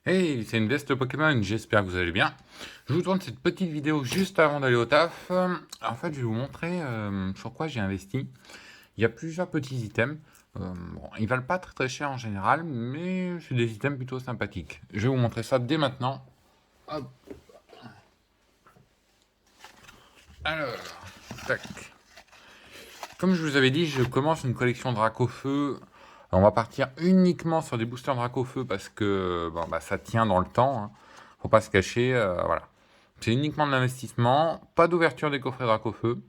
Hey, c'est une veste Pokémon, j'espère que vous allez bien. Je vous tourne cette petite vidéo juste avant d'aller au taf. En fait, je vais vous montrer sur quoi j'ai investi. Il y a plusieurs petits items. Bon, ils valent pas très très cher en général, mais c'est des items plutôt sympathiques. Je vais vous montrer ça dès maintenant. Hop. Alors, tac. Comme je vous avais dit, je commence une collection Dracofeu. On va partir uniquement sur des boosters Dracofeu parce que bon, bah, ça tient dans le temps, hein. Faut pas se cacher, voilà. C'est uniquement de l'investissement, pas d'ouverture des coffrets Dracofeu.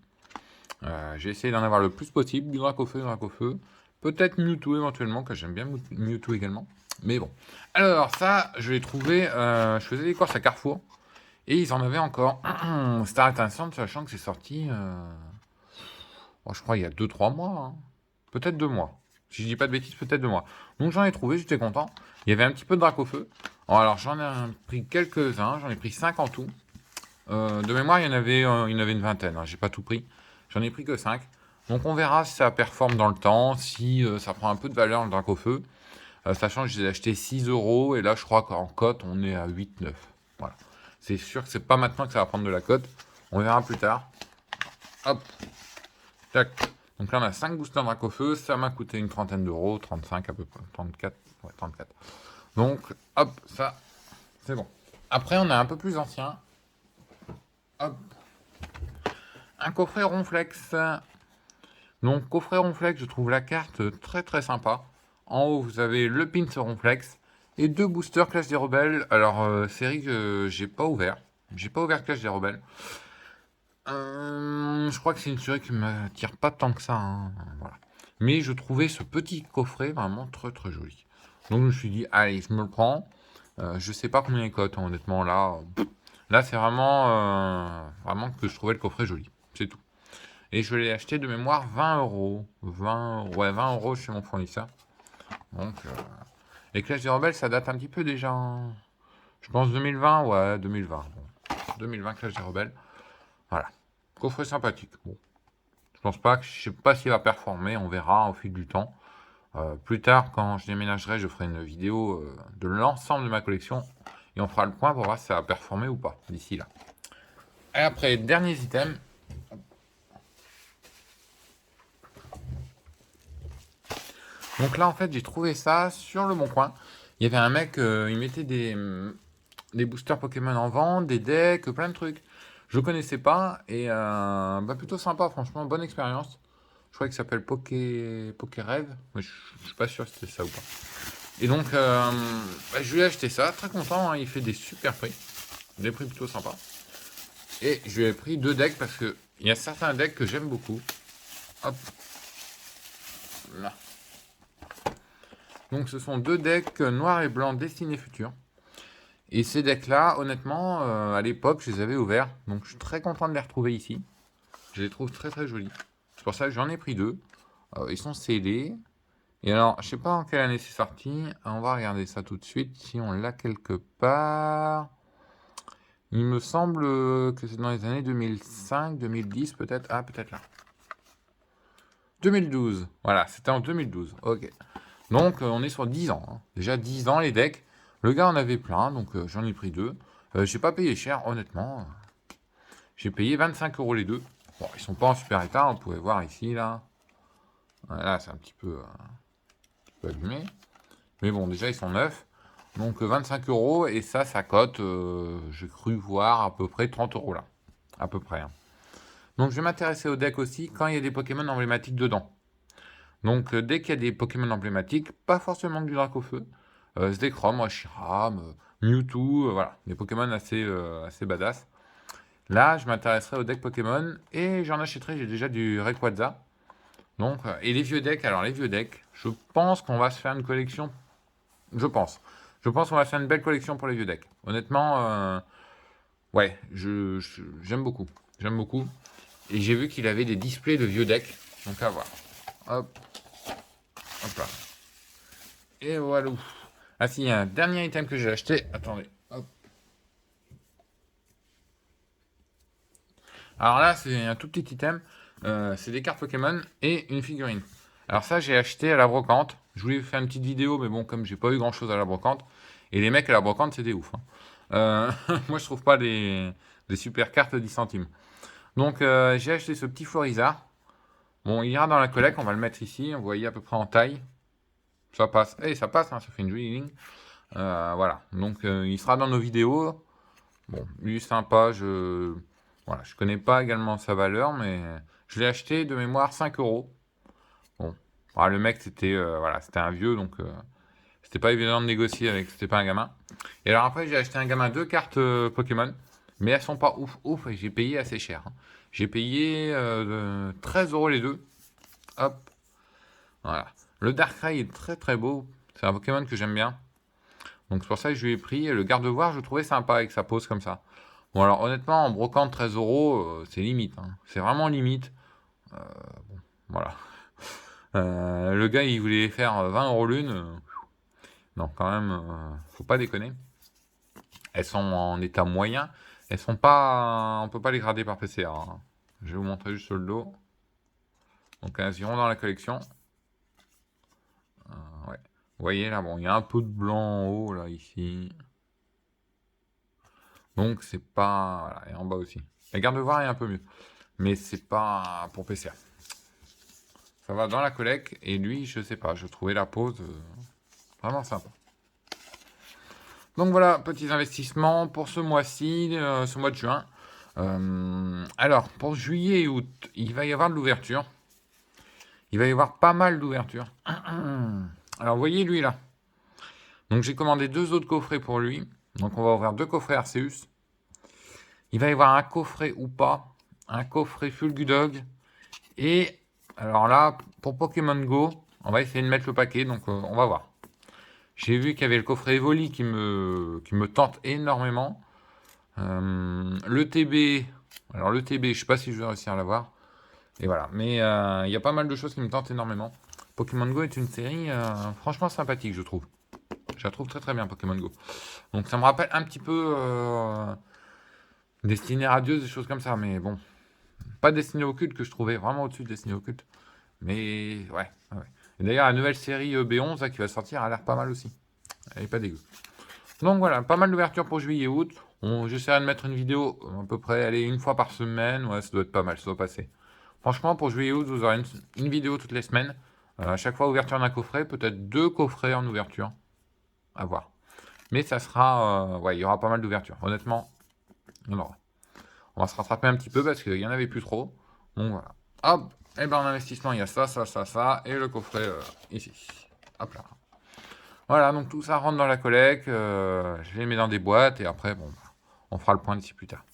J'ai essayé d'en avoir le plus possible, du Dracofeu. Peut-être Mewtwo éventuellement, que j'aime bien Mewtwo également. Mais bon. Alors ça, je l'ai trouvé, je faisais des courses à Carrefour, et ils en avaient encore. C'était intéressant, sachant que c'est sorti, oh, je crois, il y a 2-3 mois, hein. Peut-être 2 mois. Si je dis pas de bêtises, peut-être 2 mois. Donc j'en ai trouvé, j'étais content. Il y avait un petit peu de Dracofeu. Bon, alors j'en ai pris quelques-uns, j'en ai pris 5 en tout. De mémoire, il y en avait une vingtaine, hein. J'ai pas tout pris. J'en ai pris que 5. Donc on verra si ça performe dans le temps, si ça prend un peu de valeur le Dracofeu. Sachant que je les ai achetés 6 euros et là je crois qu'en cote on est à 8-9. Voilà. C'est sûr que c'est pas maintenant que ça va prendre de la cote. On verra plus tard. Hop. Tac. Donc là on a 5 boosters Dracofeu. Ça m'a coûté une trentaine d'euros. 35 à peu près. 34. Ouais, 34. Donc hop, ça c'est bon. Après on a un peu plus ancien. Hop. Un coffret Ronflex. Donc, coffret Ronflex, je trouve la carte très très sympa. En haut, vous avez le pins Ronflex et 2 boosters Clash des Rebelles. Alors, série que j'ai pas ouvert. J'ai pas ouvert Clash des Rebelles. Je crois que c'est une série qui m'attire pas tant que ça, hein. Voilà. Mais je trouvais ce petit coffret vraiment très très joli. Donc, je me suis dit, allez, je me le prends. Je sais pas combien il cote, hein, honnêtement. Là c'est vraiment que je trouvais le coffret joli. C'est tout. Et je l'ai acheté de mémoire 20 euros. 20 euros chez mon fournisseur. Donc, les Clash des Rebelles, ça date un petit peu déjà, hein. Je pense 2020, ouais, 2020. Bon. 2020 Clash des Rebelles. Voilà. Coffret sympathique. Bon. Je sais pas s'il va performer, on verra au fil du temps. Plus tard, quand je déménagerai, je ferai une vidéo de l'ensemble de ma collection. Et on fera le point pour voir si ça va performer ou pas d'ici là. Et après, dernier item. Donc là, en fait, j'ai trouvé ça sur le Bon Coin. Il y avait un mec, il mettait des boosters Pokémon en vente, des decks, plein de trucs. Je connaissais pas et bah, plutôt sympa, franchement, bonne expérience. Je crois qu'il s'appelle Rêve, mais je suis pas sûr si c'était ça ou pas. Et donc, bah, je lui ai acheté ça, très content, hein, il fait des super prix, des prix plutôt sympas. Et je lui ai pris 2 decks parce que il y a certains decks que j'aime beaucoup. Hop, là. Donc ce sont 2 decks noir et blanc destinés futur. Et ces decks-là, honnêtement, à l'époque, je les avais ouverts. Donc je suis très content de les retrouver ici. Je les trouve très très jolis. C'est pour ça que j'en ai pris 2. Ils sont scellés. Et alors, je sais pas en quelle année c'est sorti. On va regarder ça tout de suite. Si on l'a quelque part. Il me semble que c'est dans les années 2005, 2010 peut-être. Ah, peut-être là. 2012. Voilà, c'était en 2012. Ok. Donc, on est sur 10 ans, hein. Déjà 10 ans les decks. Le gars en avait plein, donc j'en ai pris 2. J'ai pas payé cher, honnêtement. J'ai payé 25 euros les 2. Bon, ils sont pas en super état, on pouvait voir ici, là. Voilà, c'est un petit peu abîmé. Mais bon, déjà, ils sont neufs. Donc, 25 euros, et ça cote, j'ai cru voir à peu près 30 euros là. À peu près, hein. Donc, je vais m'intéresser au deck aussi quand il y a des Pokémon emblématiques dedans. Donc, dès qu'il y a des Pokémon emblématiques, pas forcément du Dracofeu, Zekrom, Reshiram, Mewtwo, voilà, des Pokémon assez badass. Là, je m'intéresserai au deck Pokémon et j'en achèterai, j'ai déjà du Rayquaza. Donc, et les vieux decks, alors les vieux decks, je pense qu'on va se faire une collection. Je pense. Je pense qu'on va se faire une belle collection pour les vieux decks. Honnêtement, ouais, j'aime beaucoup. J'aime beaucoup. Et j'ai vu qu'il avait des displays de vieux decks. Donc à voir. Hop, hop là. Et voilà. Ah si, il y a un dernier item que j'ai acheté. Attendez. Hop. Alors là, c'est un tout petit item. C'est des cartes Pokémon et une figurine. Alors ça, j'ai acheté à la brocante. Je voulais vous faire une petite vidéo, mais bon, comme j'ai pas eu grand chose à la brocante. Et les mecs à la brocante, c'est des ouf. Hein. Moi, je trouve pas des super cartes 10 centimes. Donc, j'ai acheté ce petit Florizard. Bon, il ira dans la collecte, on va le mettre ici. Vous voyez à peu près en taille. Ça passe. Et ça passe, hein, ça fait une jolie ligne. Voilà. Donc, il sera dans nos vidéos. Bon, lui est sympa. Voilà, je connais pas également sa valeur, mais je l'ai acheté de mémoire 5 euros. Bon, le mec c'était voilà, c'était un vieux, donc c'était pas évident de négocier avec, c'était pas un gamin. Et alors après j'ai acheté un gamin 2 cartes Pokémon, mais elles sont pas ouf ouf et j'ai payé assez cher. Hein. J'ai payé 13 euros les deux. Hop, voilà. Le Darkrai est très très beau. C'est un Pokémon que j'aime bien. Donc c'est pour ça que je lui ai pris. Le Gardevoir, je trouvais sympa avec sa pose comme ça. Bon alors honnêtement, en brocante 13 euros, c'est limite. Hein. C'est vraiment limite. Bon, voilà. Le gars, il voulait faire 20 euros l'une. Non, quand même, faut pas déconner. Elles sont en état moyen. Elles sont pas, on peut pas les grader par PCR. Hein. Je vais vous montrer juste le dos. Donc elles iront dans la collection. Ouais. Vous voyez là, bon, il y a un peu de blanc en haut là ici. Donc c'est pas, voilà, et en bas aussi. La Gardevoir est un peu mieux, mais c'est pas pour PCR. Ça va dans la collecte et lui, je sais pas, je trouvais la pose vraiment sympa. Donc voilà, petits investissements pour ce mois-ci, ce mois de juin. Alors, pour juillet et août, il va y avoir de l'ouverture. Il va y avoir pas mal d'ouverture. Alors, vous voyez lui là. Donc, j'ai commandé 2 autres coffrets pour lui. Donc, on va ouvrir 2 coffrets Arceus. Il va y avoir un coffret ou pas. Un coffret Fulgudog. Et, alors là, pour Pokémon Go, on va essayer de mettre le paquet. Donc, on va voir. J'ai vu qu'il y avait le coffret Evoli qui me tente énormément. Le TB, alors le TB, je sais pas si je vais réussir à l'avoir. Et voilà, mais il y a pas mal de choses qui me tentent énormément. Pokémon Go est une série franchement sympathique, je trouve. Je la trouve très très bien, Pokémon Go. Donc ça me rappelle un petit peu Destinée Radieuse, des choses comme ça, mais bon. Pas Destinée Occulte que je trouvais vraiment au-dessus de Destinée Occulte. Mais ouais. Et d'ailleurs, la nouvelle série B11 là, qui va sortir a l'air pas mal aussi. Elle est pas dégueu. Donc voilà, pas mal d'ouverture pour juillet et août. J'essaierai de mettre une vidéo à peu près, allez, une fois par semaine. Ouais, ça doit être pas mal, ça doit passer. Franchement, pour juillet et août, vous aurez une vidéo toutes les semaines. À chaque fois, ouverture d'un coffret, peut-être 2 coffrets en ouverture. À voir. Mais ça sera... ouais, il y aura pas mal d'ouverture. Honnêtement, il y en aura. On va se rattraper un petit peu parce qu'il y en avait plus trop. Donc voilà. Hop, et ben en investissement, il y a ça, ça, ça, ça. Et le coffret ici. Hop là. Voilà, donc tout ça rentre dans la collecte. Je les mets dans des boîtes et après, bon, on fera le point d'ici plus tard.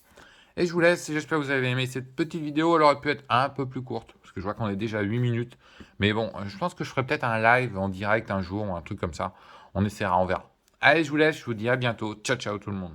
Et je vous laisse. J'espère que vous avez aimé cette petite vidéo. Elle aurait pu être un peu plus courte parce que je vois qu'on est déjà à 8 minutes. Mais bon, je pense que je ferai peut-être un live en direct un jour ou un truc comme ça. On essaiera, on verra. Allez, je vous laisse. Je vous dis à bientôt. Ciao, ciao tout le monde.